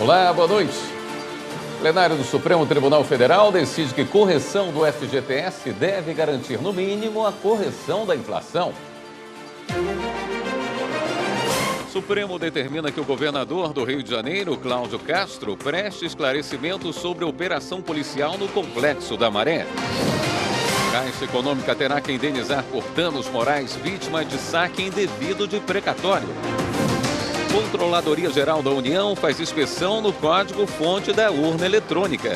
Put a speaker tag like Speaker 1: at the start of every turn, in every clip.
Speaker 1: Olá, boa noite. O plenário do Supremo Tribunal Federal decide que correção do FGTS deve garantir, no mínimo, a correção da inflação. O Supremo determina que o governador do Rio de Janeiro, Cláudio Castro, preste esclarecimentos sobre a operação policial no Complexo da Maré. Caixa Econômica terá que indenizar por danos morais vítimas de saque indevido de precatório. Controladoria Geral da União faz inspeção no código-fonte da urna eletrônica.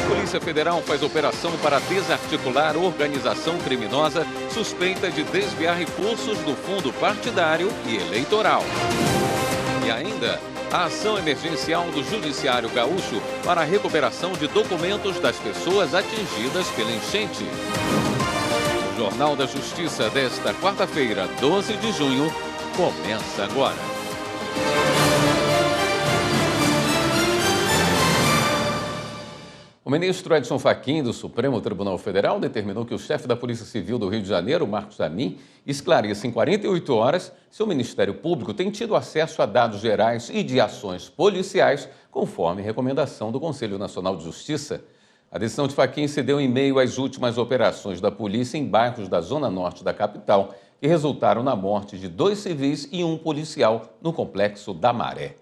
Speaker 1: Polícia Federal faz operação para desarticular organização criminosa suspeita de desviar recursos do fundo partidário e eleitoral. E ainda, a ação emergencial do Judiciário Gaúcho para a recuperação de documentos das pessoas atingidas pela enchente. O Jornal da Justiça desta quarta-feira, 12 de junho, começa agora. O ministro Edson Fachin, do Supremo Tribunal Federal, determinou que o chefe da Polícia Civil do Rio de Janeiro, Marcos Amin, esclareça em 48 horas se o Ministério Público tem tido acesso a dados gerais e de ações policiais, conforme recomendação do Conselho Nacional de Justiça. A decisão de Fachin se deu em meio às últimas operações da polícia em bairros da zona norte da capital, que resultaram na morte de 2 civis e 1 policial no Complexo da Maré.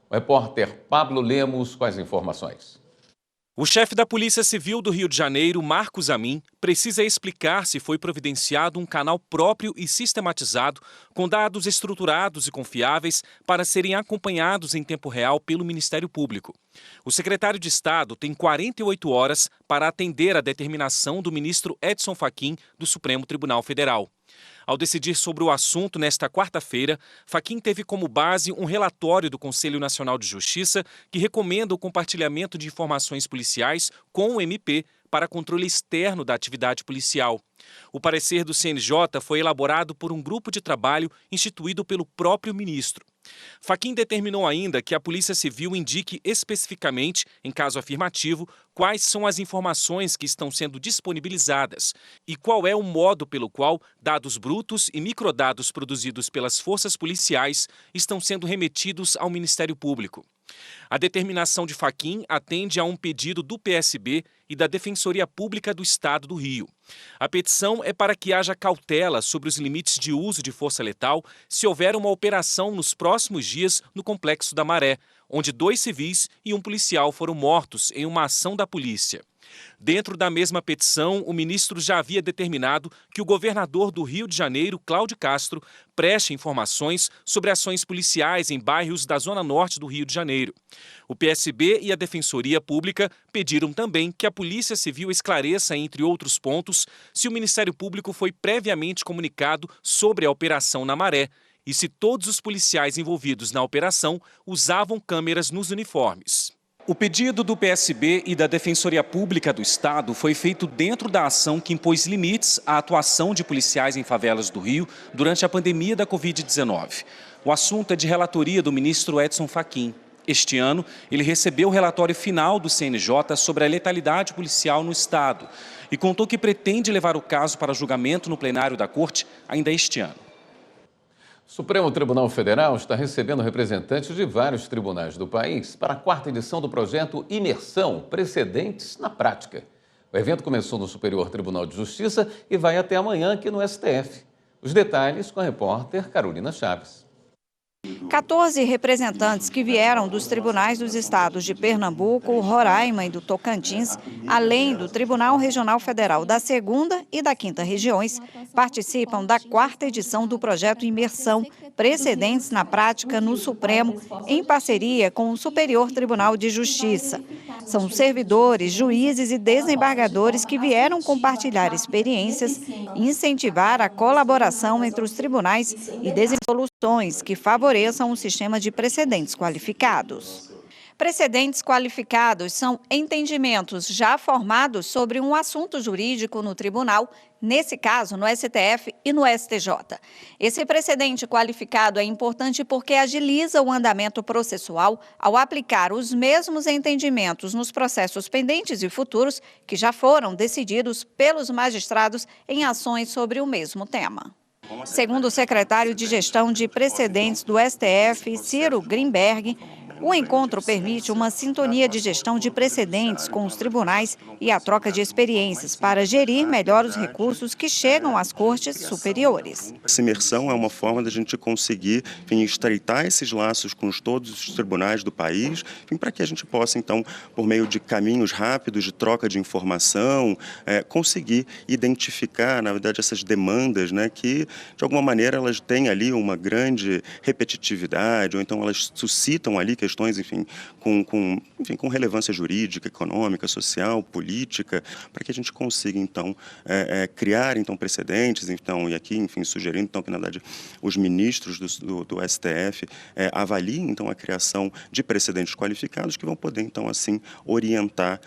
Speaker 1: O repórter Pablo Lemos com as informações.
Speaker 2: O chefe da Polícia Civil do Rio de Janeiro, Marcos Amin, precisa explicar se foi providenciado um canal próprio e sistematizado, com dados estruturados e confiáveis para serem acompanhados em tempo real pelo Ministério Público. O secretário de Estado tem 48 horas para atender a determinação do ministro Edson Fachin, do Supremo Tribunal Federal. Ao decidir sobre o assunto nesta quarta-feira, Fachin teve como base um relatório do Conselho Nacional de Justiça que recomenda o compartilhamento de informações policiais com o MP para controle externo da atividade policial. O parecer do CNJ foi elaborado por um grupo de trabalho instituído pelo próprio ministro. Fachin determinou ainda que a Polícia Civil indique especificamente, em caso afirmativo, quais são as informações que estão sendo disponibilizadas e qual é o modo pelo qual dados brutos e microdados produzidos pelas forças policiais estão sendo remetidos ao Ministério Público. A determinação de Fachin atende a um pedido do PSB e da Defensoria Pública do Estado do Rio. A petição é para que haja cautela sobre os limites de uso de força letal se houver uma operação nos próximos dias no Complexo da Maré, onde 2 civis e 1 policial foram mortos em uma ação da polícia. Dentro da mesma petição, o ministro já havia determinado que o governador do Rio de Janeiro, Cláudio Castro, preste informações sobre ações policiais em bairros da zona norte do Rio de Janeiro. O PSB e a Defensoria Pública pediram também que a Polícia Civil esclareça, entre outros pontos, se o Ministério Público foi previamente comunicado sobre a Operação na Maré e se todos os policiais envolvidos na operação usavam câmeras nos uniformes. O pedido do PSB e da Defensoria Pública do Estado foi feito dentro da ação que impôs limites à atuação de policiais em favelas do Rio durante a pandemia da Covid-19. O assunto é de relatoria do ministro Edson Fachin. Este ano, ele recebeu o relatório final do CNJ sobre a letalidade policial no Estado e contou que pretende levar o caso para julgamento no plenário da Corte ainda este ano.
Speaker 1: O Supremo Tribunal Federal está recebendo representantes de vários tribunais do país para a 4ª edição do projeto Imersão, Precedentes na Prática. O evento começou no Superior Tribunal de Justiça e vai até amanhã aqui no STF. Os detalhes com a repórter Carolina Chaves.
Speaker 3: 14 representantes que vieram dos tribunais dos estados de Pernambuco, Roraima e do Tocantins, além do Tribunal Regional Federal da 2ª e da 5ª Regiões, participam da 4ª edição do projeto Imersão, Precedentes na Prática no Supremo, em parceria com o Superior Tribunal de Justiça. São servidores, juízes e desembargadores que vieram compartilhar experiências e incentivar a colaboração entre os tribunais e desenvolver soluções que favoreçam o sistema de precedentes qualificados. Precedentes qualificados são entendimentos já formados sobre um assunto jurídico no tribunal, nesse caso no STF e no STJ. Esse precedente qualificado é importante porque agiliza o andamento processual ao aplicar os mesmos entendimentos nos processos pendentes e futuros que já foram decididos pelos magistrados em ações sobre o mesmo tema. Segundo o secretário de Gestão de Precedentes do STF, Ciro Grimberg, O encontro permite uma sintonia de gestão de precedentes com os tribunais e a troca de experiências para gerir melhor os recursos que chegam às cortes superiores.
Speaker 4: Essa imersão é uma forma da gente conseguir, enfim, estreitar esses laços com todos os tribunais do país, para que a gente possa, então, por meio de caminhos rápidos de troca de informação, conseguir identificar, na verdade, essas demandas, né, que, de alguma maneira, elas têm ali uma grande repetitividade, ou então elas suscitam ali questões, enfim, com relevância jurídica, econômica, social, política, para que a gente consiga, então, criar, então, precedentes, então, e aqui, enfim, sugerindo, então, que, na verdade, os ministros do STF avaliem, então, a criação de precedentes qualificados que vão poder, então, assim, orientar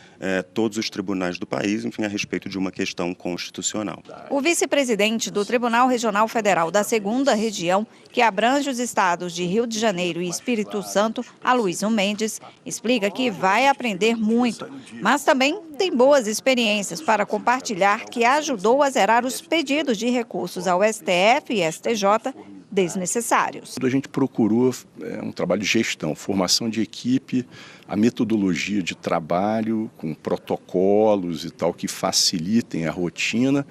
Speaker 4: todos os tribunais do país, enfim, a respeito de uma questão constitucional.
Speaker 3: O vice-presidente do Tribunal Regional Federal da 2ª Região, que abrange os estados de Rio de Janeiro e Espírito Santo, Aloysio Mendes, explica que vai aprender muito, mas também tem boas experiências para compartilhar que ajudou a zerar os pedidos de recursos ao STF e STJ desnecessários.
Speaker 5: A gente procurou um trabalho de gestão, formação de equipe, a metodologia de trabalho com protocolos e tal que facilitem a rotina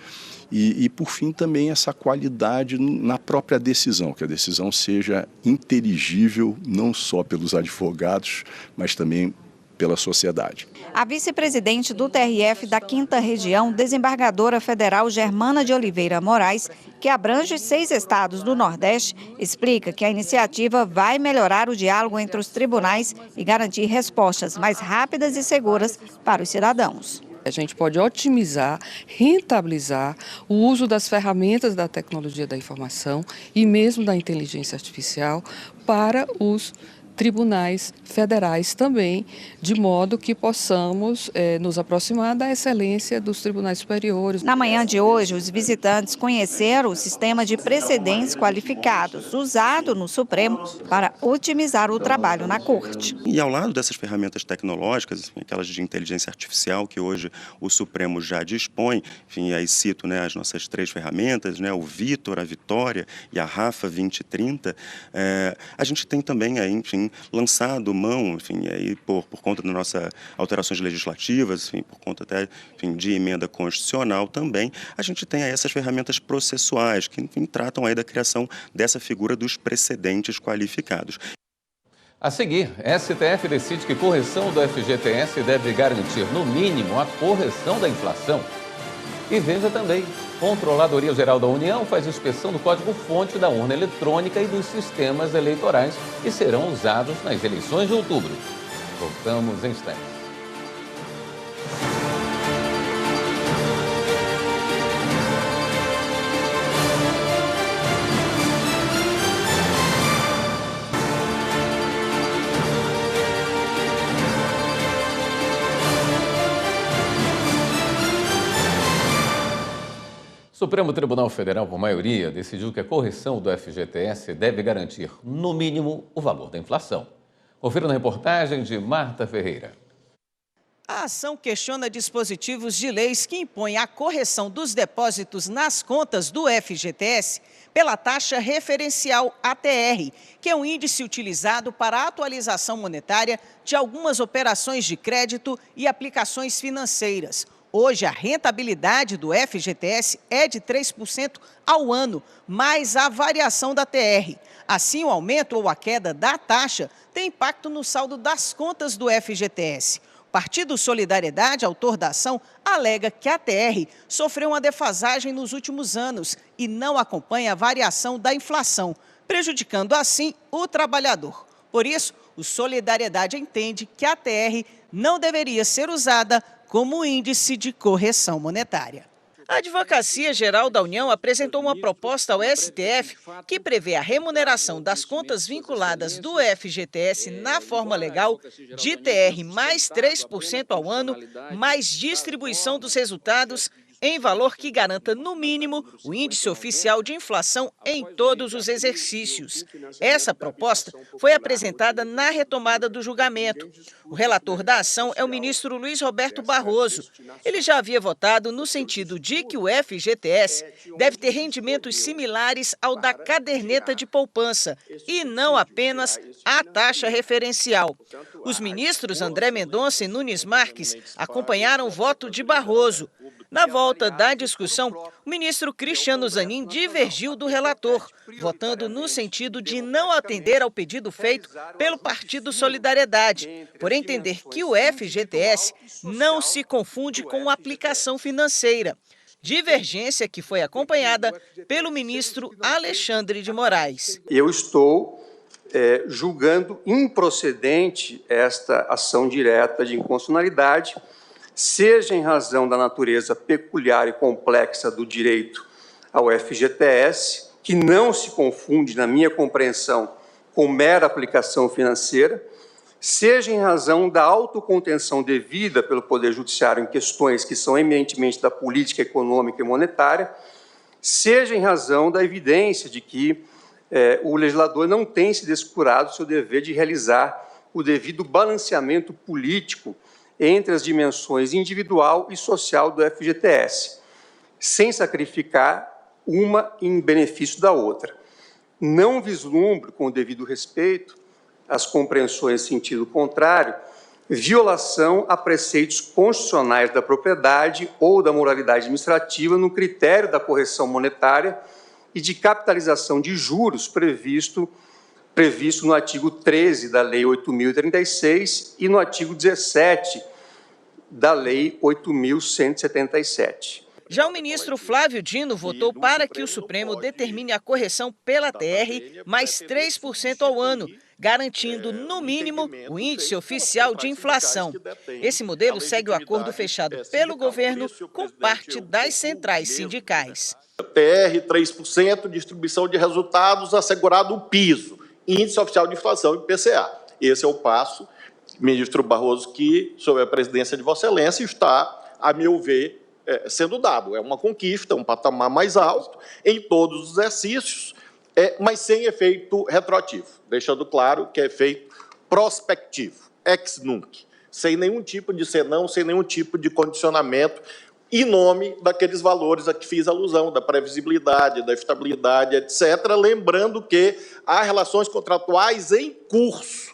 Speaker 5: e por fim, também essa qualidade na própria decisão, que a decisão seja inteligível não só pelos advogados, mas também pela sociedade.
Speaker 3: A vice-presidente do TRF da 5ª Região, desembargadora federal Germana de Oliveira Moraes, que abrange 6 estados do Nordeste, explica que a iniciativa vai melhorar o diálogo entre os tribunais e garantir respostas mais rápidas e seguras para os cidadãos.
Speaker 6: A gente pode otimizar, rentabilizar o uso das ferramentas da tecnologia da informação e mesmo da inteligência artificial para os tribunais federais também, de modo que possamos nos aproximar da excelência dos tribunais superiores.
Speaker 3: Na manhã de hoje, os visitantes conheceram o sistema de precedentes qualificados, usado no Supremo para otimizar o trabalho na Corte.
Speaker 4: E ao lado dessas ferramentas tecnológicas, aquelas de inteligência artificial que hoje o Supremo já dispõe, enfim, aí cito, né, as nossas 3 ferramentas, né, o Vitor, a Vitória e a Rafa 2030, a gente tem também aí, enfim, lançado mão, enfim, aí por conta das nossas alterações legislativas, enfim, por conta até, enfim, de emenda constitucional também, a gente tem aí essas ferramentas processuais que, enfim, tratam aí da criação dessa figura dos precedentes qualificados.
Speaker 1: A seguir, STF decide que correção do FGTS deve garantir, no mínimo, a correção da inflação. E veja também, Controladoria Geral da União faz inspeção do código-fonte da urna eletrônica e dos sistemas eleitorais que serão usados nas eleições de outubro. Voltamos em instantes. O Supremo Tribunal Federal, por maioria, decidiu que a correção do FGTS deve garantir, no mínimo, o valor da inflação. Confira na reportagem de Marta Ferreira.
Speaker 7: A ação questiona dispositivos de leis que impõem a correção dos depósitos nas contas do FGTS pela taxa referencial ATR, que é um índice utilizado para a atualização monetária de algumas operações de crédito e aplicações financeiras. Hoje, a rentabilidade do FGTS é de 3% ao ano, mais a variação da TR. Assim, o aumento ou a queda da taxa tem impacto no saldo das contas do FGTS. O Partido Solidariedade, autor da ação, alega que a TR sofreu uma defasagem nos últimos anos e não acompanha a variação da inflação, prejudicando assim o trabalhador. Por isso, o Solidariedade entende que a TR não deveria ser usada como índice de correção monetária. A Advocacia Geral da União apresentou uma proposta ao STF que prevê a remuneração das contas vinculadas do FGTS na forma legal de TR mais 3% ao ano, mais distribuição dos resultados em valor que garanta, no mínimo, o índice oficial de inflação em todos os exercícios. Essa proposta foi apresentada na retomada do julgamento. O relator da ação é o ministro Luiz Roberto Barroso. Ele já havia votado no sentido de que o FGTS deve ter rendimentos similares ao da caderneta de poupança e não apenas a taxa referencial. Os ministros André Mendonça e Nunes Marques acompanharam o voto de Barroso. Na volta da discussão, o ministro Cristiano Zanin divergiu do relator, votando no sentido de não atender ao pedido feito pelo Partido Solidariedade, por entender que o FGTS não se confunde com aplicação financeira. Divergência que foi acompanhada pelo ministro Alexandre de Moraes.
Speaker 8: Eu estou julgando improcedente esta ação direta de inconstitucionalidade, seja em razão da natureza peculiar e complexa do direito ao FGTS, que não se confunde, na minha compreensão, com mera aplicação financeira, seja em razão da autocontenção devida pelo Poder Judiciário em questões que são eminentemente da política econômica e monetária, seja em razão da evidência de que o legislador não tem se descurado do seu dever de realizar o devido balanceamento político entre as dimensões individual e social do FGTS, sem sacrificar uma em benefício da outra. Não vislumbro, com o devido respeito, as compreensões em sentido contrário, violação a preceitos constitucionais da propriedade ou da moralidade administrativa no critério da correção monetária e de capitalização de juros previsto no artigo 13 da Lei 8.036 e no artigo 17 da Lei 8.177.
Speaker 7: Já o ministro Flávio Dino votou para que o Supremo determine a correção pela TR mais 3% ao ano, garantindo, no mínimo, o índice oficial de inflação. Esse modelo segue o acordo fechado pelo governo com parte das centrais sindicais.
Speaker 9: TR 3%, distribuição de resultados, assegurado o piso, índice oficial de inflação, IPCA. Esse é o passo, ministro Barroso, que, sob a presidência de Vossa Excelência, está, a meu ver, sendo dado. É uma conquista, um patamar mais alto em todos os exercícios, mas sem efeito retroativo, deixando claro que é efeito prospectivo, ex nunc, sem nenhum tipo de senão, sem nenhum tipo de condicionamento, em nome daqueles valores a que fiz alusão, da previsibilidade, da estabilidade, etc., lembrando que há relações contratuais em curso,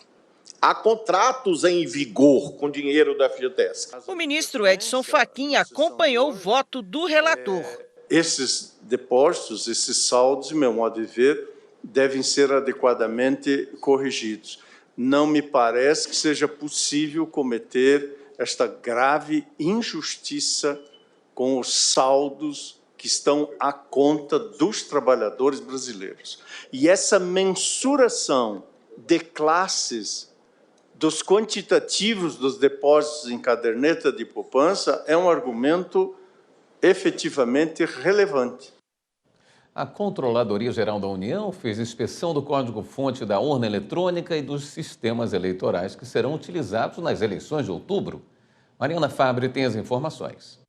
Speaker 9: há contratos em vigor com dinheiro do FGTS.
Speaker 7: O ministro Edson Fachin acompanhou o voto do relator.
Speaker 10: Esses depósitos, esses saldos, meu modo de ver, devem ser adequadamente corrigidos. Não me parece que seja possível cometer esta grave injustiça com os saldos que estão à conta dos trabalhadores brasileiros. E essa mensuração de classes dos quantitativos dos depósitos em caderneta de poupança é um argumento efetivamente relevante.
Speaker 1: A Controladoria Geral da União fez inspeção do código-fonte da urna eletrônica e dos sistemas eleitorais que serão utilizados nas eleições de outubro. Mariana Fabre tem as informações.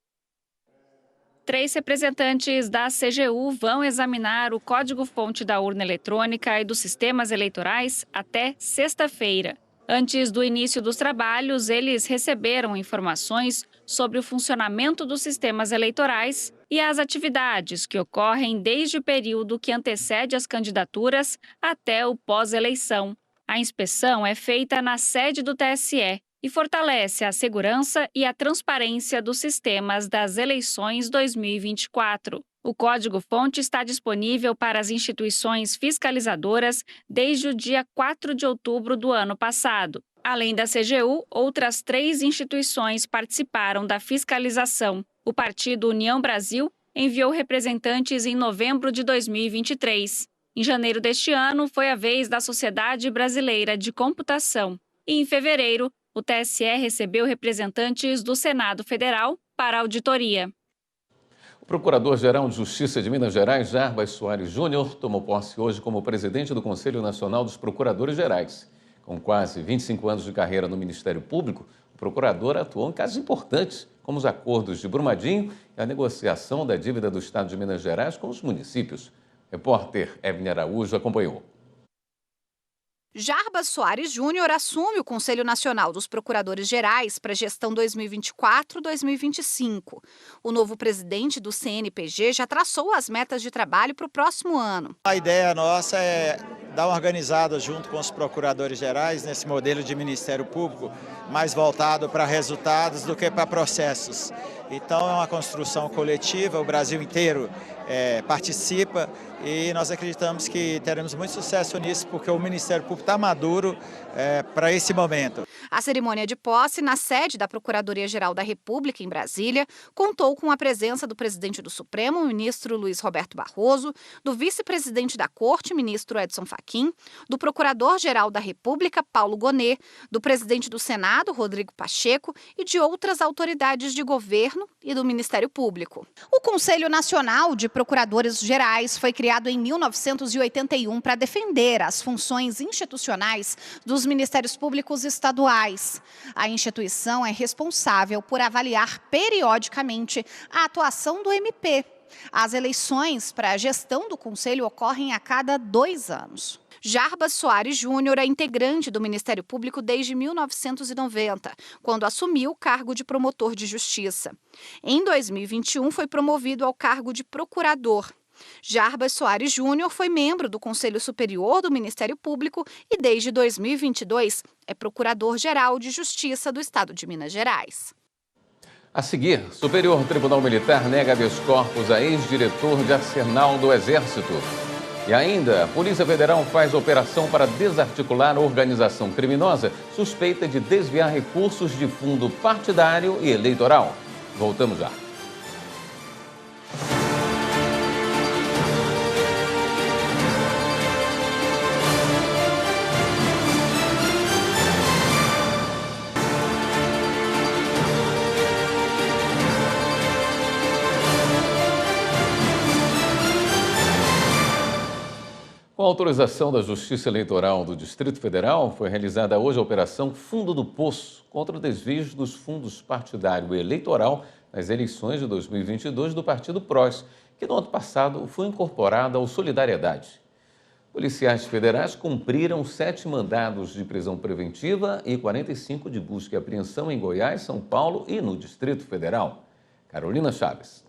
Speaker 11: 3 representantes da CGU vão examinar o código-fonte da urna eletrônica e dos sistemas eleitorais até sexta-feira. Antes do início dos trabalhos, eles receberam informações sobre o funcionamento dos sistemas eleitorais e as atividades que ocorrem desde o período que antecede as candidaturas até o pós-eleição. A inspeção é feita na sede do TSE e fortalece a segurança e a transparência dos sistemas das eleições 2024. O código-fonte está disponível para as instituições fiscalizadoras desde o dia 4 de outubro do ano passado. Além da CGU, outras 3 instituições participaram da fiscalização. O Partido União Brasil enviou representantes em novembro de 2023. Em janeiro deste ano, foi a vez da Sociedade Brasileira de Computação. E em fevereiro, o TSE recebeu representantes do Senado Federal para auditoria.
Speaker 1: O Procurador-Geral de Justiça de Minas Gerais, Jarbas Soares Júnior, tomou posse hoje como presidente do Conselho Nacional dos Procuradores Gerais. Com quase 25 anos de carreira no Ministério Público, o procurador atuou em casos importantes, como os acordos de Brumadinho e a negociação da dívida do Estado de Minas Gerais com os municípios. O repórter Evelyn Araújo acompanhou.
Speaker 12: Jarbas Soares Júnior assume o Conselho Nacional dos Procuradores Gerais para a gestão 2024-2025. O novo presidente do CNPG já traçou as metas de trabalho para o próximo ano.
Speaker 13: A ideia nossa é dar uma organizada junto com os procuradores gerais nesse modelo de Ministério Público mais voltado para resultados do que para processos. Então é uma construção coletiva, o Brasil inteiro participa e nós acreditamos que teremos muito sucesso nisso porque o Ministério Público está maduro para esse momento.
Speaker 12: A cerimônia de posse na sede da Procuradoria-Geral da República, em Brasília, contou com a presença do presidente do Supremo, o ministro Luiz Roberto Barroso, do vice-presidente da Corte, ministro Edson Fachin, do Procurador-Geral da República, Paulo Gonet, do presidente do Senado, Rodrigo Pacheco, e de outras autoridades de governo e do Ministério Público. O Conselho Nacional de Procuradores Gerais foi criado em 1981 para defender as funções institucionais dos Ministérios Públicos estaduais. A instituição é responsável por avaliar periodicamente a atuação do MP. As eleições para a gestão do Conselho ocorrem a cada 2 anos. Jarbas Soares Júnior é integrante do Ministério Público desde 1990, quando assumiu o cargo de promotor de justiça. Em 2021, foi promovido ao cargo de procurador. Jarbas Soares Júnior foi membro do Conselho Superior do Ministério Público e, desde 2022, é Procurador-Geral de Justiça do Estado de Minas Gerais.
Speaker 1: A seguir, Superior Tribunal Militar nega habeas corpus a ex-diretor de Arsenal do Exército. E ainda, a Polícia Federal faz operação para desarticular a organização criminosa suspeita de desviar recursos de fundo partidário e eleitoral. Voltamos já. Com a autorização da Justiça Eleitoral do Distrito Federal, foi realizada hoje a Operação Fundo do Poço contra o desvio dos fundos partidário e eleitoral nas eleições de 2022 do Partido PROS, que no ano passado foi incorporado ao Solidariedade. Policiais federais cumpriram 7 mandados de prisão preventiva e 45 de busca e apreensão em Goiás, São Paulo e no Distrito Federal. Carolina Chaves.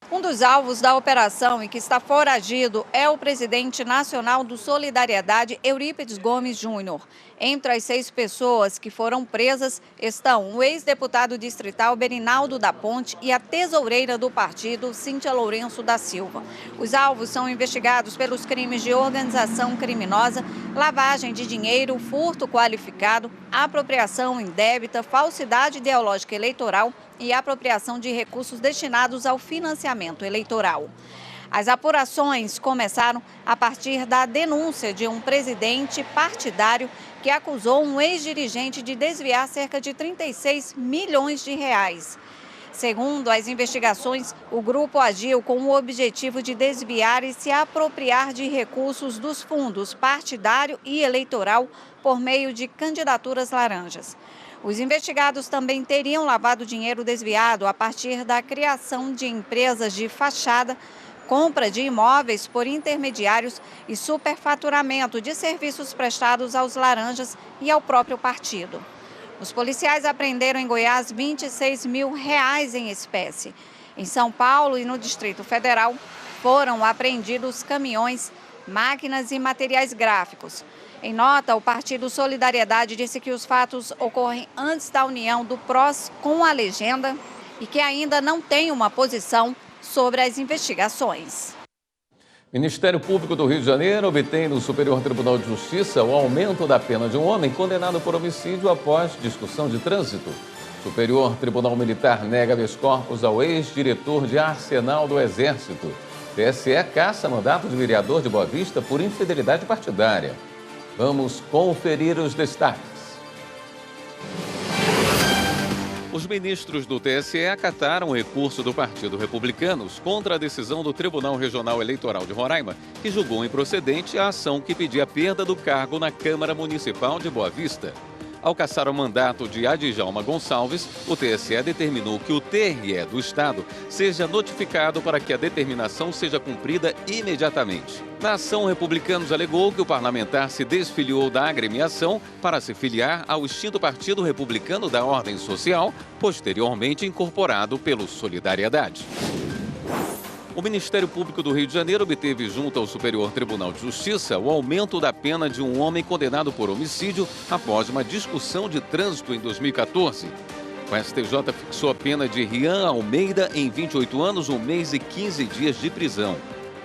Speaker 3: Um dos alvos da operação e que está foragido é o presidente nacional do Solidariedade, Eurípides Gomes Júnior. Entre as 6 pessoas que foram presas estão o ex-deputado distrital Berinaldo da Ponte e a tesoureira do partido, Cíntia Lourenço da Silva. Os alvos são investigados pelos crimes de organização criminosa, lavagem de dinheiro, furto qualificado, apropriação indébita, falsidade ideológica eleitoral e apropriação de recursos destinados ao financiamento eleitoral. As apurações começaram a partir da denúncia de um presidente partidário que acusou um ex-dirigente de desviar cerca de 36 milhões de reais. Segundo as investigações, o grupo agiu com o objetivo de desviar e se apropriar de recursos dos fundos partidário e eleitoral por meio de candidaturas laranjas. Os investigados também teriam lavado dinheiro desviado a partir da criação de empresas de fachada, compra de imóveis por intermediários e superfaturamento de serviços prestados aos laranjas e ao próprio partido. Os policiais apreenderam em Goiás R$26 mil em espécie. Em São Paulo e no Distrito Federal foram apreendidos caminhões, máquinas e materiais gráficos. Em nota, o Partido Solidariedade disse que os fatos ocorrem antes da união do PROS com a legenda e que ainda não tem uma posição sobre as investigações.
Speaker 1: Ministério Público do Rio de Janeiro obtém no Superior Tribunal de Justiça o aumento da pena de um homem condenado por homicídio após discussão de trânsito. Superior Tribunal Militar nega habeas corpus ao ex-diretor de Arsenal do Exército. TSE caça mandato de vereador de Boa Vista por infidelidade partidária. Vamos conferir os destaques. Os ministros do TSE acataram o recurso do Partido Republicanos contra a decisão do Tribunal Regional Eleitoral de Roraima, que julgou improcedente a ação que pedia a perda do cargo na Câmara Municipal de Boa Vista. Ao cassar o mandato de Adjalma Gonçalves, o TSE determinou que o TRE do Estado seja notificado para que a determinação seja cumprida imediatamente. Na ação, o Republicanos alegou que o parlamentar se desfiliou da agremiação para se filiar ao extinto Partido Republicano da Ordem Social, posteriormente incorporado pelo Solidariedade. O Ministério Público do Rio de Janeiro obteve junto ao Superior Tribunal de Justiça o aumento da pena de um homem condenado por homicídio após uma discussão de trânsito em 2014. O STJ fixou a pena de Rian Almeida em 28 anos, 1 mês e 15 dias de prisão.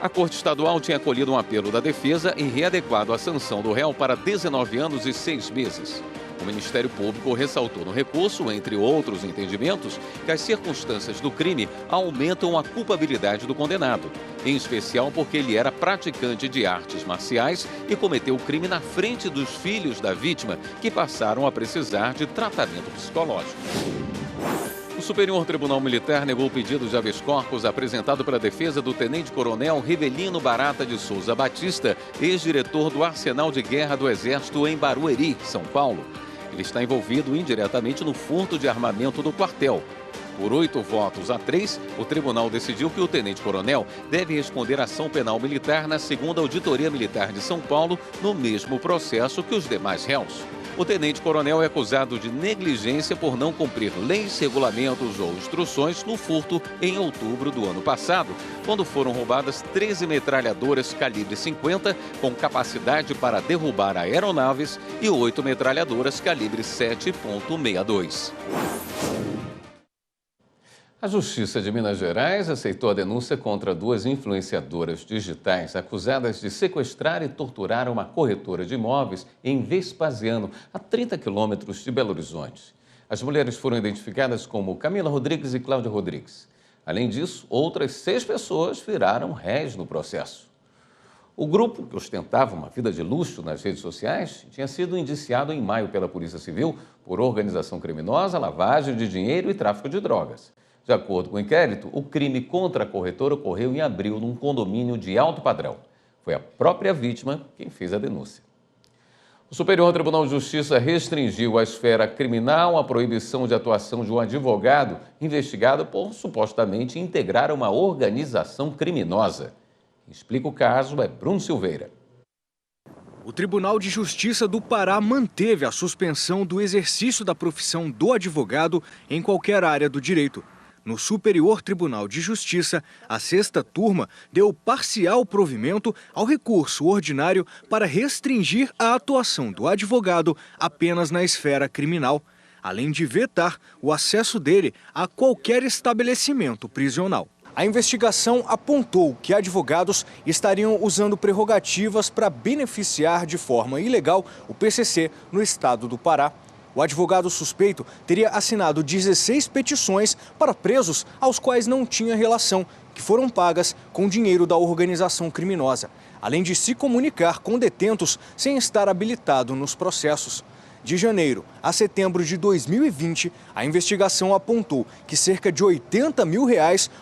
Speaker 1: A Corte Estadual tinha acolhido um apelo da defesa e readequado a sanção do réu para 19 anos e 6 meses. O Ministério Público ressaltou no recurso, entre outros entendimentos, que as circunstâncias do crime aumentam a culpabilidade do condenado, em especial porque ele era praticante de artes marciais e cometeu o crime na frente dos filhos da vítima, que passaram a precisar de tratamento psicológico. O Superior Tribunal Militar negou o pedido de habeas corpus apresentado pela defesa do tenente-coronel Rivelino Barata de Souza Batista, ex-diretor do Arsenal de Guerra do Exército em Barueri, São Paulo. Ele está envolvido indiretamente no furto de armamento do quartel. Por 8 votos a 3, o tribunal decidiu que o tenente-coronel deve responder à ação penal militar na 2ª Auditoria Militar de São Paulo, no mesmo processo que os demais réus. O tenente-coronel é acusado de negligência por não cumprir leis, regulamentos ou instruções no furto em outubro do ano passado, quando foram roubadas 13 metralhadoras calibre 50 com capacidade para derrubar aeronaves e 8 metralhadoras calibre 7.62. A Justiça de Minas Gerais aceitou a denúncia contra 2 influenciadoras digitais acusadas de sequestrar e torturar uma corretora de imóveis em Vespasiano, a 30 quilômetros de Belo Horizonte. As mulheres foram identificadas como Camila Rodrigues e Cláudia Rodrigues. Além disso, outras 6 pessoas viraram réis no processo. O grupo, que ostentava uma vida de luxo nas redes sociais, tinha sido indiciado em maio pela Polícia Civil por organização criminosa, lavagem de dinheiro e tráfico de drogas. De acordo com o inquérito, o crime contra a corretora ocorreu em abril num condomínio de alto padrão. Foi a própria vítima quem fez a denúncia. O Superior Tribunal de Justiça restringiu à esfera criminal a proibição de atuação de um advogado investigado por supostamente integrar uma organização criminosa. Quem explica o caso é Bruno Silveira.
Speaker 14: O Tribunal de Justiça do Pará manteve a suspensão do exercício da profissão do advogado em qualquer área do direito. No Superior Tribunal de Justiça, a 6ª turma deu parcial provimento ao recurso ordinário para restringir a atuação do advogado apenas na esfera criminal, além de vetar o acesso dele a qualquer estabelecimento prisional. A investigação apontou que advogados estariam usando prerrogativas para beneficiar de forma ilegal o PCC no estado do Pará. O advogado suspeito teria assinado 16 petições para presos aos quais não tinha relação, que foram pagas com dinheiro da organização criminosa, além de se comunicar com detentos sem estar habilitado nos processos. De janeiro a setembro de 2020, a investigação apontou que cerca de R$80 mil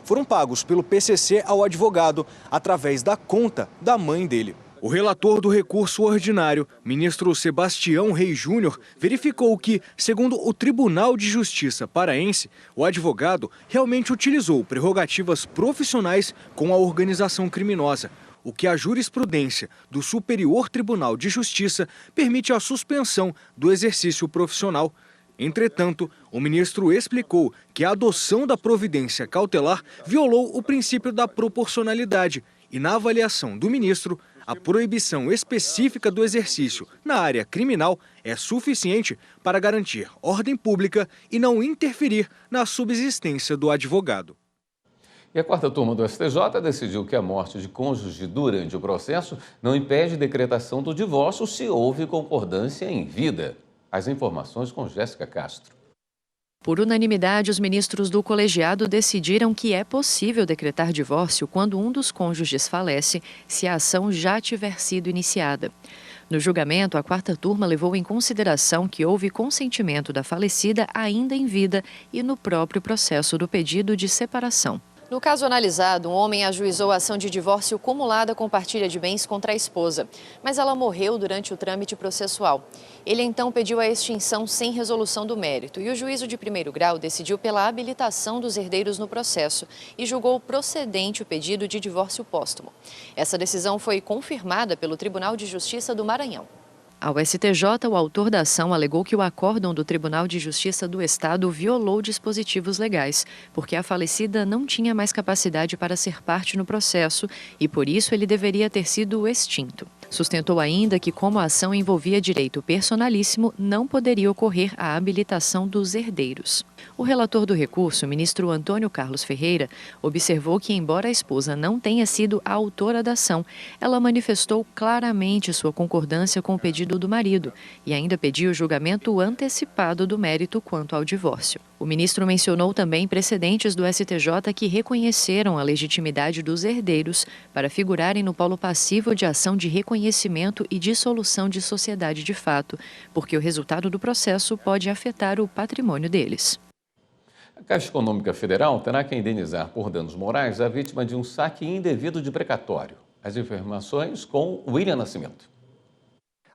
Speaker 14: foram pagos pelo PCC ao advogado através da conta da mãe dele. O relator do recurso ordinário, ministro Sebastião Reis Júnior, verificou que, segundo o Tribunal de Justiça paraense, o advogado realmente utilizou prerrogativas profissionais com a organização criminosa, o que a jurisprudência do Superior Tribunal de Justiça permite a suspensão do exercício profissional. Entretanto, o ministro explicou que a adoção da providência cautelar violou o princípio da proporcionalidade e, na avaliação do ministro, a proibição específica do exercício na área criminal é suficiente para garantir ordem pública e não interferir na subsistência do advogado.
Speaker 1: E a 4ª turma do STJ decidiu que a morte de cônjuge durante o processo não impede decretação do divórcio se houve concordância em vida. As informações com Jéssica Castro.
Speaker 15: Por unanimidade, os ministros do colegiado decidiram que é possível decretar divórcio quando um dos cônjuges falece, se a ação já tiver sido iniciada. No julgamento, a 4ª turma levou em consideração que houve consentimento da falecida ainda em vida e no próprio processo do pedido de separação. No caso analisado, um homem ajuizou a ação de divórcio cumulada com partilha de bens contra a esposa, mas ela morreu durante o trâmite processual. Ele então pediu a extinção sem resolução do mérito e o juízo de primeiro grau decidiu pela habilitação dos herdeiros no processo e julgou procedente o pedido de divórcio póstumo. Essa decisão foi confirmada pelo Tribunal de Justiça do Maranhão. Ao STJ, o autor da ação alegou que o acórdão do Tribunal de Justiça do Estado violou dispositivos legais, porque a falecida não tinha mais capacidade para ser parte no processo e, por isso, ele deveria ter sido extinto. Sustentou ainda que, como a ação envolvia direito personalíssimo, não poderia ocorrer a habilitação dos herdeiros. O relator do recurso, o ministro Antônio Carlos Ferreira, observou que, embora a esposa não tenha sido a autora da ação, ela manifestou claramente sua concordância com o pedido do marido e ainda pediu o julgamento antecipado do mérito quanto ao divórcio. O ministro mencionou também precedentes do STJ que reconheceram a legitimidade dos herdeiros para figurarem no polo passivo de ação de reconhecimento e dissolução de sociedade de fato, porque o resultado do processo pode afetar o patrimônio deles.
Speaker 1: A Caixa Econômica Federal terá que indenizar por danos morais a vítima de um saque indevido de precatório. As informações com William Nascimento.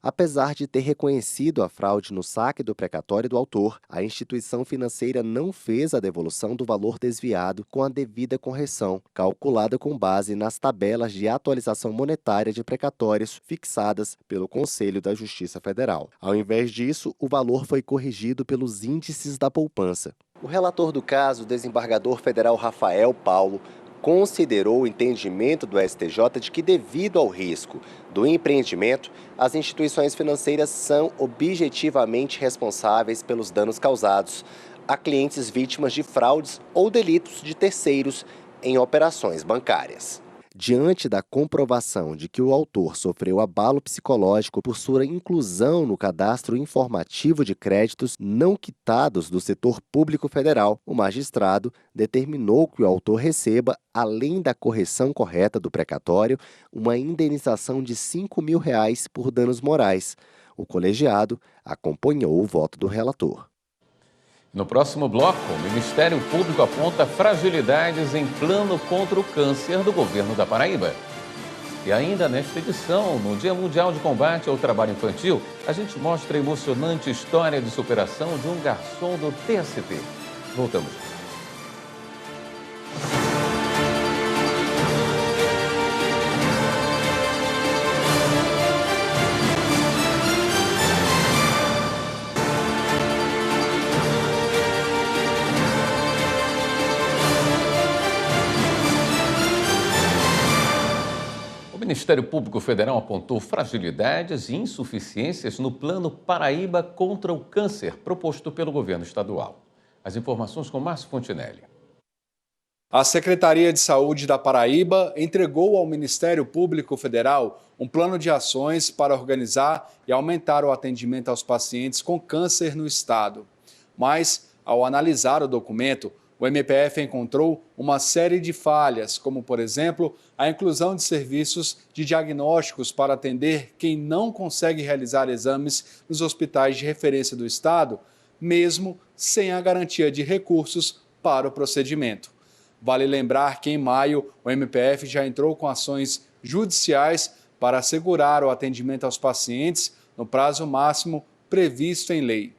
Speaker 16: Apesar de ter reconhecido a fraude no saque do precatório do autor, a instituição financeira não fez a devolução do valor desviado com a devida correção, calculada com base nas tabelas de atualização monetária de precatórios fixadas pelo Conselho da Justiça Federal. Ao invés disso, o valor foi corrigido pelos índices da poupança. O relator do caso, o desembargador federal Rafael Paulo, considerou o entendimento do STJ de que, devido ao risco do empreendimento, as instituições financeiras são objetivamente responsáveis pelos danos causados a clientes vítimas de fraudes ou delitos de terceiros em operações bancárias. Diante da comprovação de que o autor sofreu abalo psicológico por sua inclusão no cadastro informativo de créditos não quitados do setor público federal, o magistrado determinou que o autor receba, além da correção correta do precatório, uma indenização de R$ 5.000 por danos morais. O colegiado acompanhou o voto do relator.
Speaker 1: No próximo bloco, o Ministério Público aponta fragilidades em plano contra o câncer do governo da Paraíba. E ainda nesta edição, no Dia Mundial de Combate ao Trabalho Infantil, a gente mostra a emocionante história de superação de um garçom do TST. Voltamos. O Ministério Público Federal apontou fragilidades e insuficiências no Plano Paraíba contra o Câncer, proposto pelo governo estadual. As informações com Márcio Fontinelli.
Speaker 17: A Secretaria de Saúde da Paraíba entregou ao Ministério Público Federal um plano de ações para organizar e aumentar o atendimento aos pacientes com câncer no estado. Mas, ao analisar o documento, o MPF encontrou uma série de falhas, como, por exemplo, a inclusão de serviços de diagnósticos para atender quem não consegue realizar exames nos hospitais de referência do estado, mesmo sem a garantia de recursos para o procedimento. Vale lembrar que, em maio, o MPF já entrou com ações judiciais para assegurar o atendimento aos pacientes no prazo máximo previsto em lei.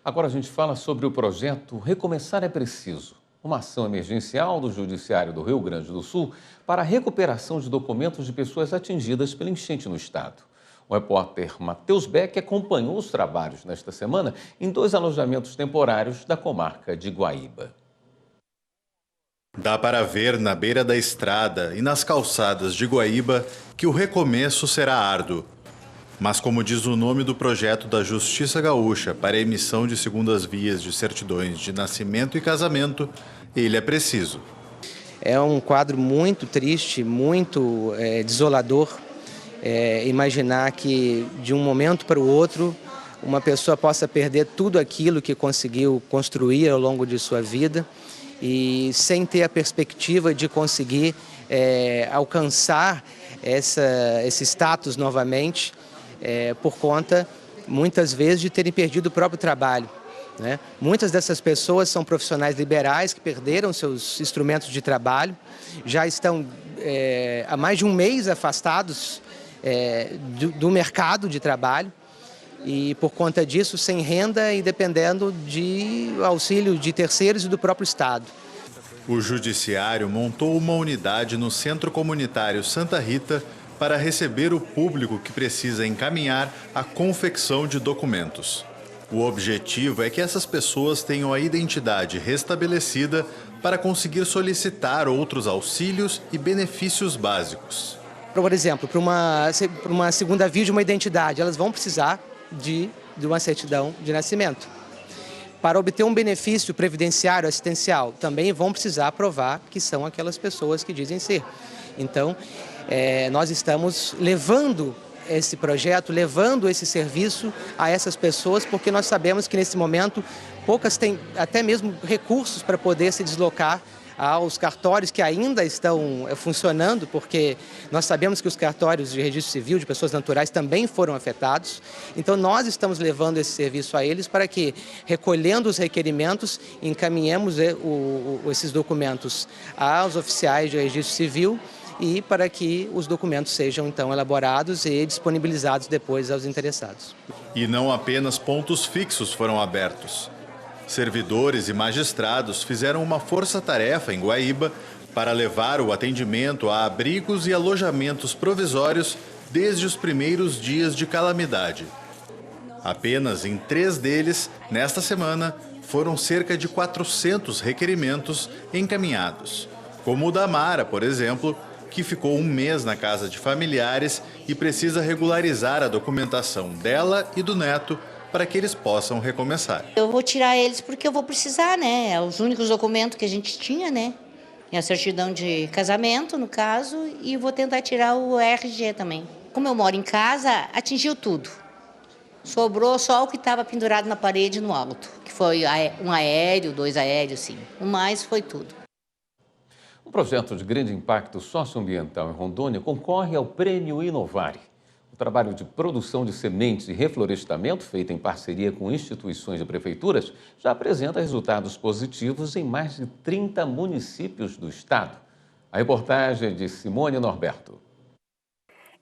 Speaker 1: Agora a gente fala sobre o projeto Recomeçar é Preciso, uma ação emergencial do Judiciário do Rio Grande do Sul para a recuperação de documentos de pessoas atingidas pela enchente no estado. O repórter Matheus Beck acompanhou os trabalhos nesta semana em 2 alojamentos temporários da comarca de Guaíba.
Speaker 18: Dá para ver na beira da estrada e nas calçadas de Guaíba que o recomeço será árduo. Mas, como diz o nome do projeto da Justiça Gaúcha para a emissão de segundas vias de certidões de nascimento e casamento, ele é preciso.
Speaker 19: É um quadro muito triste, muito desolador, imaginar que de um momento para o outro uma pessoa possa perder tudo aquilo que conseguiu construir ao longo de sua vida e sem ter a perspectiva de conseguir alcançar esse status novamente, por conta, muitas vezes, de terem perdido o próprio trabalho. né? Muitas dessas pessoas são profissionais liberais que perderam seus instrumentos de trabalho, já estão há mais de um mês afastados do mercado de trabalho e, por conta disso, sem renda e dependendo de auxílio de terceiros e do próprio Estado.
Speaker 18: O Judiciário montou uma unidade no Centro Comunitário Santa Rita para receber o público que precisa encaminhar a confecção de documentos. O objetivo é que essas pessoas tenham a identidade restabelecida para conseguir solicitar outros auxílios e benefícios básicos.
Speaker 19: Por exemplo, para uma segunda via de uma identidade, elas vão precisar de uma certidão de nascimento. Para obter um benefício previdenciário assistencial, também vão precisar provar que são aquelas pessoas que dizem ser. Então, nós estamos levando esse projeto, levando esse serviço a essas pessoas, porque nós sabemos que nesse momento poucas têm até mesmo recursos para poder se deslocar aos cartórios que ainda estão funcionando, porque nós sabemos que os cartórios de registro civil de pessoas naturais também foram afetados. Então nós estamos levando esse serviço a eles para que, recolhendo os requerimentos, encaminhemos esses documentos aos oficiais de registro civil e para que os documentos sejam então elaborados e disponibilizados depois aos interessados.
Speaker 18: E não apenas pontos fixos foram abertos. Servidores e magistrados fizeram uma força-tarefa em Guaíba para levar o atendimento a abrigos e alojamentos provisórios desde os primeiros dias de calamidade. Apenas em 3 deles, nesta semana, foram cerca de 400 requerimentos encaminhados, como o da Mara, por exemplo, que ficou 1 mês na casa de familiares e precisa regularizar a documentação dela e do neto para que eles possam recomeçar.
Speaker 20: Eu vou tirar eles porque eu vou precisar, né? É os únicos documentos que a gente tinha, né? E a certidão de casamento, no caso, e vou tentar tirar o RG também. Como eu moro em casa, atingiu tudo. Sobrou só o que estava pendurado na parede no alto, que foi um aéreo, 2 aéreos, sim. O mais foi tudo.
Speaker 1: Um projeto de grande impacto socioambiental em Rondônia concorre ao Prêmio Inovare. O trabalho de produção de sementes e reflorestamento, feito em parceria com instituições e prefeituras, já apresenta resultados positivos em mais de 30 municípios do estado. A reportagem é de Simone Norberto.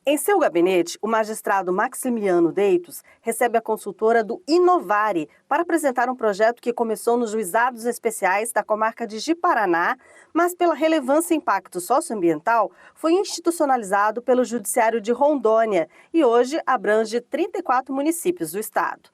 Speaker 21: Em seu gabinete, o magistrado Maximiano Deitos recebe a consultora do Inovare para apresentar um projeto que começou nos juizados especiais da comarca de Ji-Paraná, mas pela relevância e impacto socioambiental foi institucionalizado pelo Judiciário de Rondônia e hoje abrange 34 municípios do estado.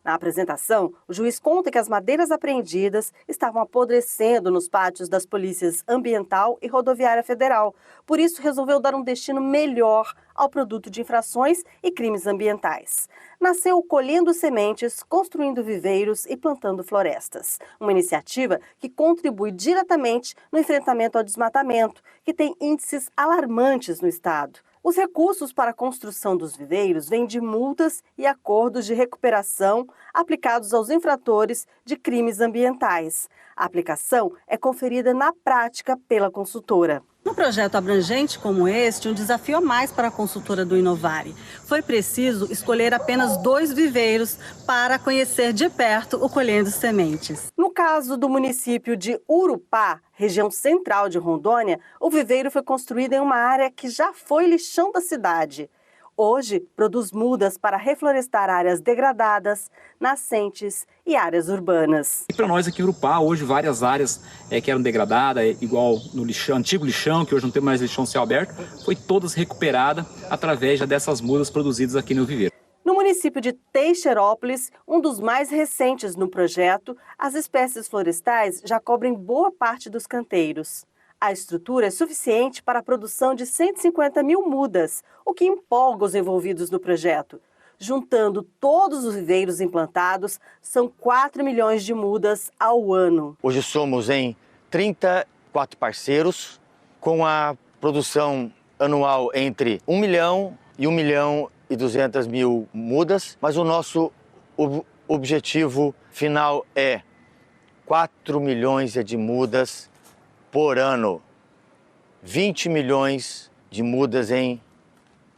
Speaker 21: Na apresentação, o juiz conta que as madeiras apreendidas estavam apodrecendo nos pátios das polícias ambiental e rodoviária federal. Por isso, resolveu dar um destino melhor ao produto de infrações e crimes ambientais. Nasceu colhendo sementes, construindo viveiros e plantando florestas. Uma iniciativa que contribui diretamente no enfrentamento ao desmatamento, que tem índices alarmantes no estado. Os recursos para a construção dos viveiros vêm de multas e acordos de recuperação aplicados aos infratores de crimes ambientais. A aplicação é conferida na prática pela consultora.
Speaker 22: Num projeto abrangente como este, um desafio a mais para a consultora do Inovare. Foi preciso escolher apenas 2 viveiros para conhecer de perto o Colhendo Sementes.
Speaker 21: No caso do município de Urupá, região central de Rondônia, o viveiro foi construído em uma área que já foi lixão da cidade. Hoje, produz mudas para reflorestar áreas degradadas, nascentes e áreas urbanas.
Speaker 23: E para nós aqui em Urupá, hoje várias áreas que eram degradadas, igual no lixão, antigo lixão, que hoje não tem mais lixão céu aberto, foi todas recuperadas através dessas mudas produzidas aqui no viveiro.
Speaker 21: No município de Teixeirópolis, um dos mais recentes no projeto, as espécies florestais já cobrem boa parte dos canteiros. A estrutura é suficiente para a produção de 150 mil mudas, o que empolga os envolvidos no projeto. Juntando todos os viveiros implantados, são 4 milhões de mudas ao ano.
Speaker 24: Hoje somos em 34 parceiros, com a produção anual entre 1 milhão e 1 milhão e 200 mil mudas, mas o nosso objetivo final é 4 milhões de mudas por ano, 20 milhões de mudas em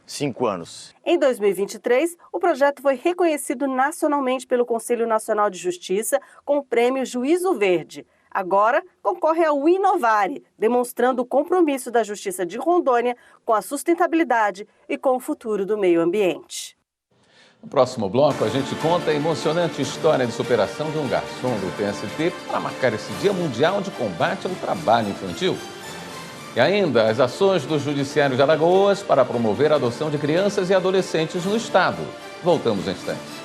Speaker 24: 5 anos.
Speaker 21: Em 2023, o projeto foi reconhecido nacionalmente pelo Conselho Nacional de Justiça com o prêmio Juízo Verde. Agora, concorre ao Inovare, demonstrando o compromisso da Justiça de Rondônia com a sustentabilidade e com o futuro do meio ambiente.
Speaker 1: No próximo bloco, a gente conta a emocionante história de superação de um garçom do TST para marcar esse Dia Mundial de Combate ao Trabalho Infantil. E ainda as ações do Judiciário de Alagoas para promover a adoção de crianças e adolescentes no estado. Voltamos em instantes.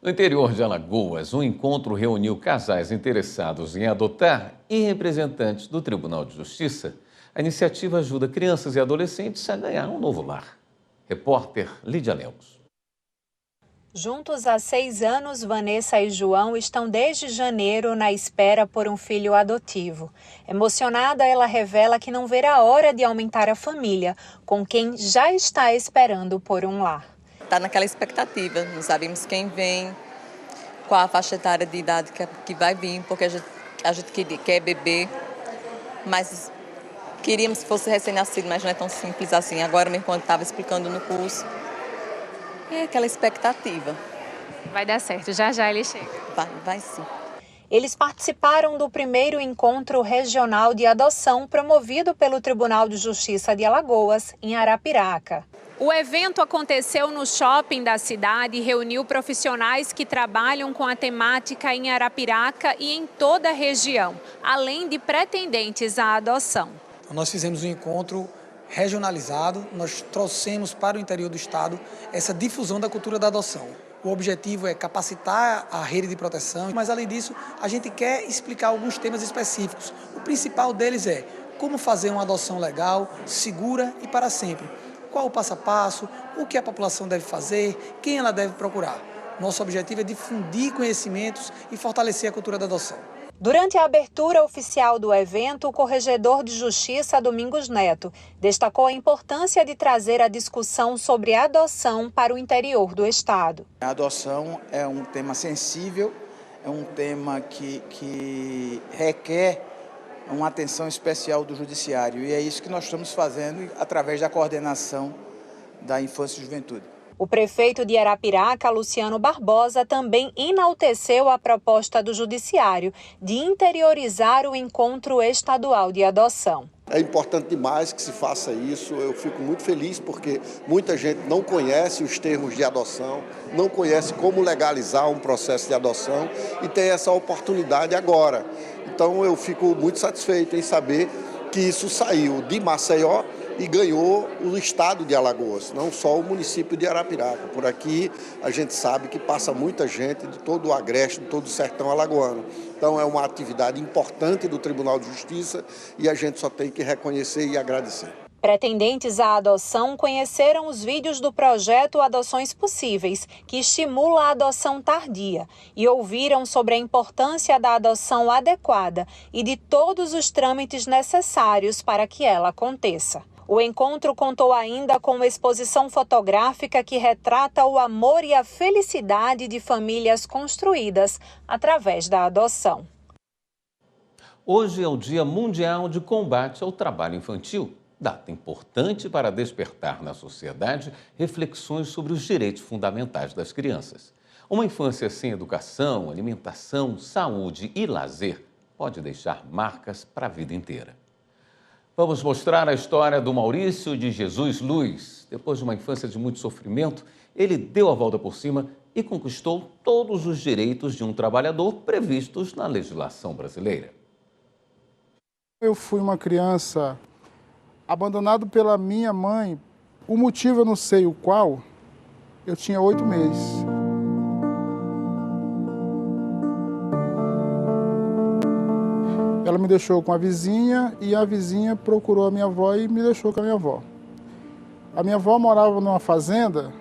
Speaker 1: No interior de Alagoas, um encontro reuniu casais interessados em adotar e representantes do Tribunal de Justiça. A iniciativa ajuda crianças e adolescentes a ganhar um novo lar. Repórter Lídia Lemos.
Speaker 2: Juntos há 6 anos, Vanessa e João estão desde janeiro na espera por um filho adotivo. Emocionada, ela revela que não verá a hora de aumentar a família, com quem já está esperando por um lar.
Speaker 4: Está naquela expectativa, não sabemos quem vem, qual a faixa etária de idade que vai vir, porque a gente quer bebê, mas queríamos que fosse recém-nascido, mas não é tão simples assim. Agora mesmo, quando estava explicando no curso, é aquela expectativa.
Speaker 2: Vai dar certo, já ele chega.
Speaker 4: Vai sim.
Speaker 2: Eles participaram do primeiro encontro regional de adoção promovido pelo Tribunal de Justiça de Alagoas, em Arapiraca. O evento aconteceu no shopping da cidade e reuniu profissionais que trabalham com a temática em Arapiraca e em toda a região, além de pretendentes à adoção.
Speaker 5: Nós fizemos um encontro regionalizado, nós trouxemos para o interior do estado essa difusão da cultura da adoção. O objetivo é capacitar a rede de proteção, mas além disso, a gente quer explicar alguns temas específicos. O principal deles é como fazer uma adoção legal, segura e para sempre. Qual o passo a passo, o que a população deve fazer, quem ela deve procurar. Nosso objetivo é difundir conhecimentos e fortalecer a cultura da adoção.
Speaker 2: Durante a abertura oficial do evento, o corregedor de Justiça, Domingos Neto, destacou a importância de trazer a discussão sobre a adoção para o interior do estado.
Speaker 6: A adoção é um tema sensível, é um tema que requer uma atenção especial do Judiciário. E é isso que nós estamos fazendo através da coordenação da Infância e Juventude.
Speaker 2: O prefeito de Arapiraca, Luciano Barbosa, também enalteceu a proposta do Judiciário de interiorizar o encontro estadual de adoção.
Speaker 25: É importante demais que se faça isso, eu fico muito feliz porque muita gente não conhece os termos de adoção, não conhece como legalizar um processo de adoção e tem essa oportunidade agora. Então eu fico muito satisfeito em saber que isso saiu de Maceió e ganhou o estado de Alagoas, não só o município de Arapiraca. Por aqui a gente sabe que passa muita gente de todo o agreste, de todo o sertão alagoano. Então é uma atividade importante do Tribunal de Justiça e a gente só tem que reconhecer e agradecer.
Speaker 2: Pretendentes à adoção conheceram os vídeos do projeto Adoções Possíveis, que estimula a adoção tardia, e ouviram sobre a importância da adoção adequada e de todos os trâmites necessários para que ela aconteça. O encontro contou ainda com uma exposição fotográfica que retrata o amor e a felicidade de famílias construídas através da adoção.
Speaker 1: Hoje é o Dia Mundial de Combate ao Trabalho Infantil. Data importante para despertar na sociedade reflexões sobre os direitos fundamentais das crianças. Uma infância sem educação, alimentação, saúde e lazer pode deixar marcas para a vida inteira. Vamos mostrar a história do Maurício de Jesus Luz. Depois de uma infância de muito sofrimento, ele deu a volta por cima e conquistou todos os direitos de um trabalhador previstos na legislação brasileira.
Speaker 26: Eu fui uma criança abandonado pela minha mãe. O motivo eu não sei o qual. Eu tinha 8 meses. Ela me deixou com a vizinha e a vizinha procurou a minha avó e me deixou com a minha avó. A minha avó morava numa fazenda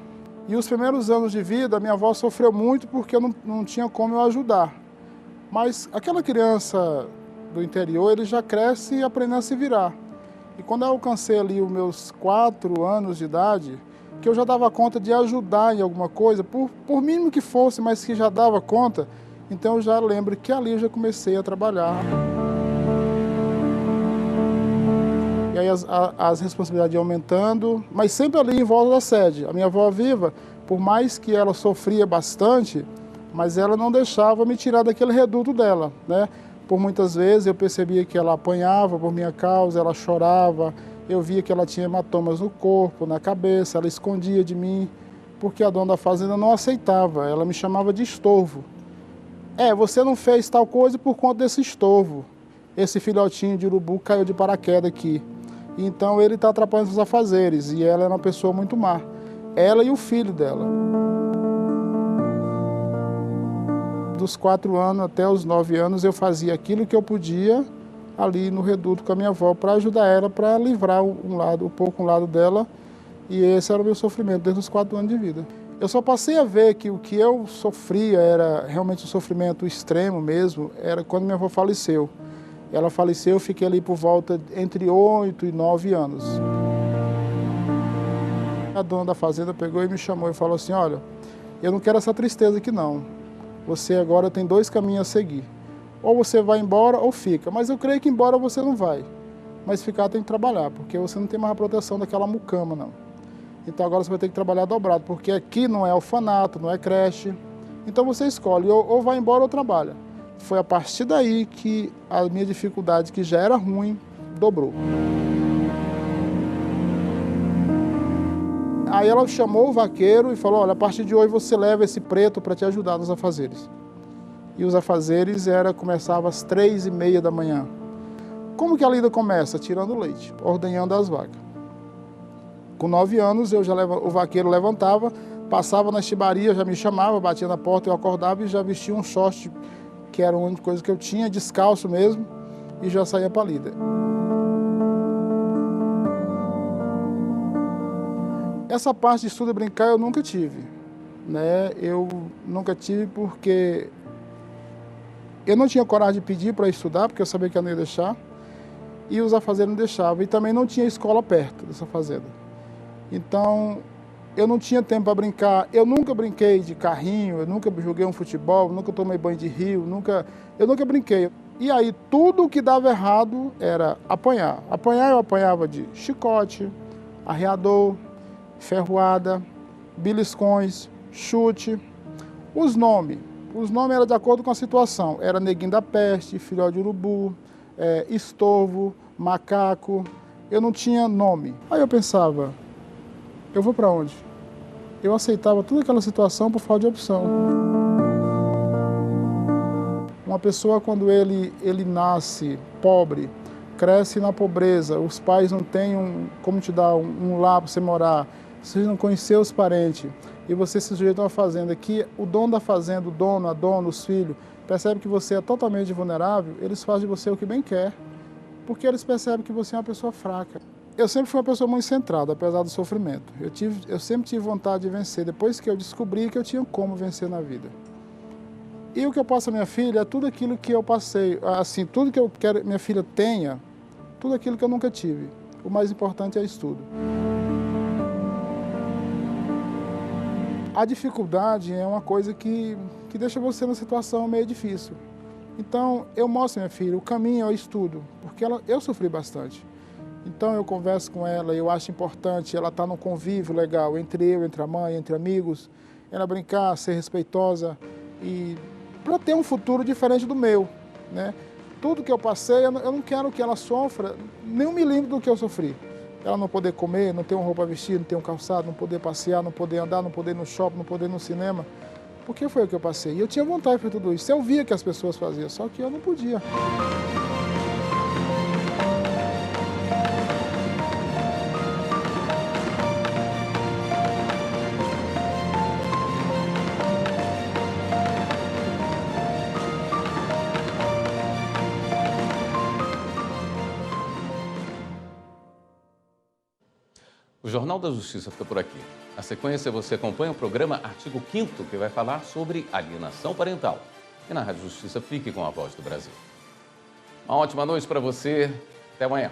Speaker 26: e os primeiros anos de vida a minha avó sofreu muito porque eu não tinha como eu ajudar. Mas aquela criança do interior, ele já cresce aprendendo a se virar. E quando eu alcancei ali os meus 4 anos de idade, que eu já dava conta de ajudar em alguma coisa, por mínimo que fosse, mas que já dava conta, então eu já lembro que ali eu já comecei a trabalhar. E aí as responsabilidades iam aumentando, mas sempre ali em volta da sede. A minha avó viva, por mais que ela sofria bastante, mas ela não deixava me tirar daquele reduto dela, né? Por muitas vezes eu percebia que ela apanhava por minha causa, ela chorava, eu via que ela tinha hematomas no corpo, na cabeça, ela escondia de mim, porque a dona da fazenda não aceitava, ela me chamava de estorvo. Você não fez tal coisa por conta desse estorvo. Esse filhotinho de urubu caiu de paraquedas aqui. Então ele está atrapalhando os afazeres e ela é uma pessoa muito má. Ela e o filho dela. Dos 4 anos até os 9 anos eu fazia aquilo que eu podia ali no reduto com a minha avó para ajudar ela, para livrar um lado dela. E esse era o meu sofrimento desde os 4 anos de vida. Eu só passei a ver que o que eu sofria era realmente um sofrimento extremo mesmo, era quando minha avó faleceu. Ela faleceu, eu fiquei ali por volta entre 8 e 9 anos. A dona da fazenda pegou e me chamou e falou assim, olha, eu não quero essa tristeza aqui não. Você agora tem 2 caminhos a seguir. Ou você vai embora ou fica. Mas eu creio que embora você não vai. Mas ficar tem que trabalhar, porque você não tem mais a proteção daquela mucama não. Então agora você vai ter que trabalhar dobrado, porque aqui não é orfanato, não é creche. Então você escolhe, ou vai embora ou trabalha. Foi a partir daí que a minha dificuldade, que já era ruim, dobrou. Aí ela chamou o vaqueiro e falou, olha, a partir de hoje você leva esse preto para te ajudar nos afazeres. E os afazeres começavam às 3h30 da manhã. Como que a lida começa? Tirando leite, ordenhando as vacas. Com 9 anos, o vaqueiro levantava, passava na estibaria, já me chamava, batia na porta, eu acordava e já vestia um short, que era a única coisa que eu tinha, descalço mesmo, e já saía para a lida. Essa parte de estudo e brincar eu nunca tive, né? Eu nunca tive porque eu não tinha coragem de pedir para estudar, porque eu sabia que eu não ia deixar, e os afazeres não deixavam, e também não tinha escola perto dessa fazenda. Então, eu não tinha tempo para brincar, eu nunca brinquei de carrinho, eu nunca joguei um futebol, nunca tomei banho de rio, eu nunca brinquei. E aí, tudo que dava errado era apanhar. Apanhar eu apanhava de chicote, arreador, ferroada, beliscões, chute. Os nomes eram de acordo com a situação. Era neguinho da peste, filhote de urubu, estorvo, macaco. Eu não tinha nome. Aí eu pensava, eu vou para onde? Eu aceitava toda aquela situação por falta de opção. Uma pessoa, quando ele nasce pobre, cresce na pobreza, os pais não têm como te dar um lar para você morar, você não conheceu os parentes, e você se sujeita a uma fazenda que o dono da fazenda, o dono, a dona, os filhos, percebe que você é totalmente vulnerável, eles fazem de você o que bem quer, porque eles percebem que você é uma pessoa fraca. Eu sempre fui uma pessoa muito centrada, apesar do sofrimento. Eu sempre tive vontade de vencer, depois que eu descobri que eu tinha como vencer na vida. E o que eu passo à minha filha é tudo aquilo que eu passei, assim, tudo que eu quero que minha filha tenha, tudo aquilo que eu nunca tive. O mais importante é estudo. A dificuldade é uma coisa que deixa você numa situação meio difícil. Então, eu mostro à minha filha, o caminho é o estudo, porque eu sofri bastante. Então, eu converso com ela, eu acho importante ela estar num convívio legal entre a mãe, entre amigos, ela brincar, ser respeitosa e para ter um futuro diferente do meu, né? Tudo que eu passei, eu não quero que ela sofra nem 1 milímetro do que eu sofri. Ela não poder comer, não ter uma roupa a vestir, não ter um calçado, não poder passear, não poder andar, não poder ir no shopping, não poder ir no cinema. Porque foi o que eu passei. E eu tinha vontade de fazer tudo isso. Eu via que as pessoas faziam, só que eu não podia.
Speaker 1: O Jornal da Justiça fica por aqui. Na sequência, você acompanha o programa Artigo 5º, que vai falar sobre alienação parental. E na Rádio Justiça, fique com a Voz do Brasil. Uma ótima noite para você. Até amanhã.